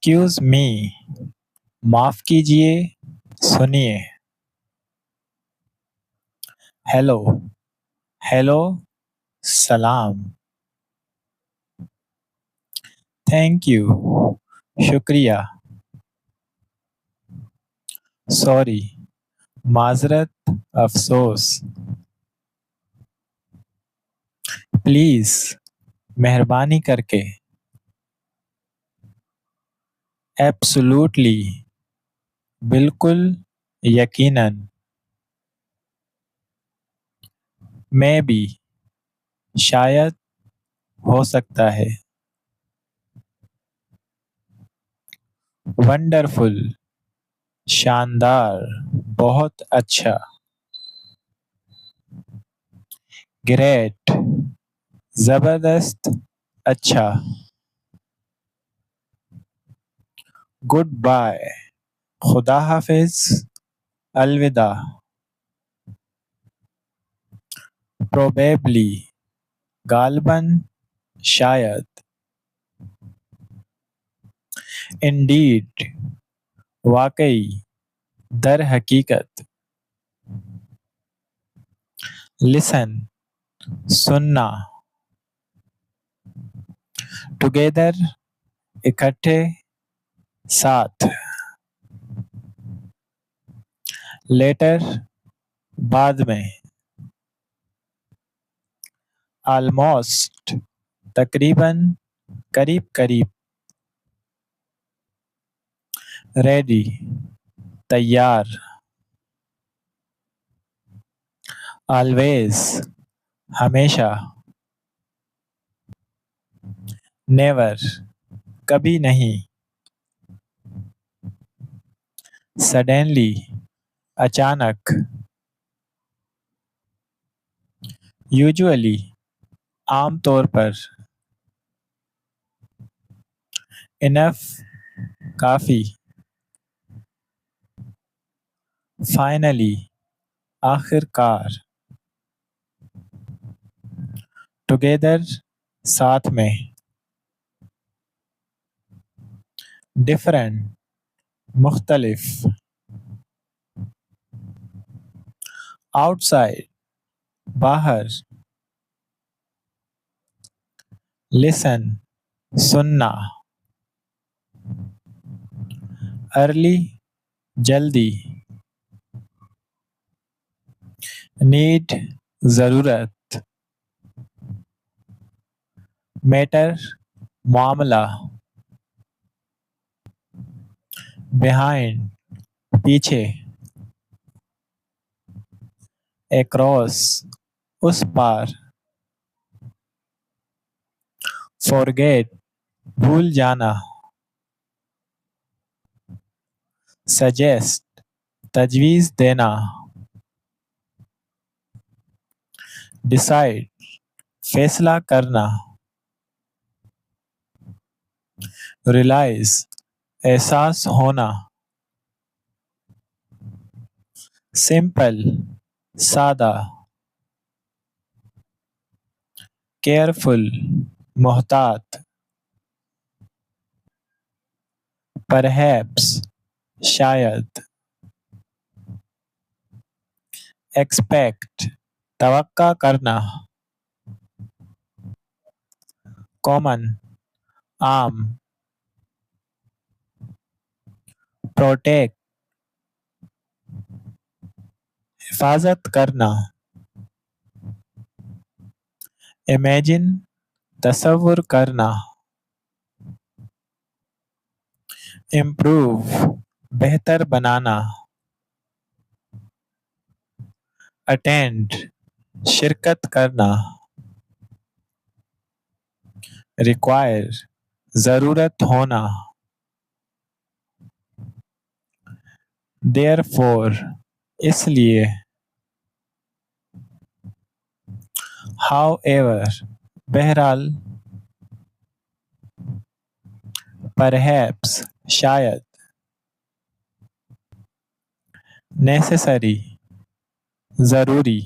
Excuse me, माफ कीजिए, सुनिए। हेलो। हेलो। सलाम। Thank you. शुक्रिया। सॉरी। माजरत। अफसोस। प्लीज। मेहरबानी करके। एब्सोल्युटली। बिल्कुल। यकीनन। मैं भी। शायद। हो सकता है। वंडरफुल। शानदार। बहुत अच्छा। ग्रेट। जबरदस्त। अच्छा। Good bye. खुदा हाफिज। अलविदा। प्रोबेबली। गालबन। शायद। इंडीड। वाकई। दर हकीकत। लिसन। सुनना। टुगेदर। इकट्ठे। साथ। लेटर। बाद में। ऑलमोस्ट। तकरीबन। करीब करीब। रेडी। तैयार। ऑलवेज। हमेशा। नेवर। कभी नहीं। सडनली। अचानक। यूजुअली। आमतौर पर। इनफ। काफी। फाइनली। आखिरकार। टुगेदर। साथ में। डिफरेंट। मुख्तलिफ। आउटसाइड। बाहर। लिसन। सुनना। अर्ली। जल्दी। नीड। जरूरत। मैटर। मामला। बिहाइंड। पीछे। एक्रॉस। उस पार। फॉरगेट। भूल जाना। सजेस्ट। तजवीज देना। डिसाइड। फैसला करना। रियलाइज। एहसास होना। सिंपल। सादा। केयरफुल। मोहतात। परहैप्स। शायद। एक्सपेक्ट। तवक्का करना। कॉमन। आम। प्रोटेक्ट। हिफाजत करना। इमेजिन। तसव्वुर करना। इम्प्रूव। बेहतर बनाना। अटेंड। शिरकत करना। रिक्वायर। जरूरत होना। देयरफॉर। इसलिए। हाउएवर। बहरहाल। परहैप्स। शायद। नेसेसरी। जरूरी।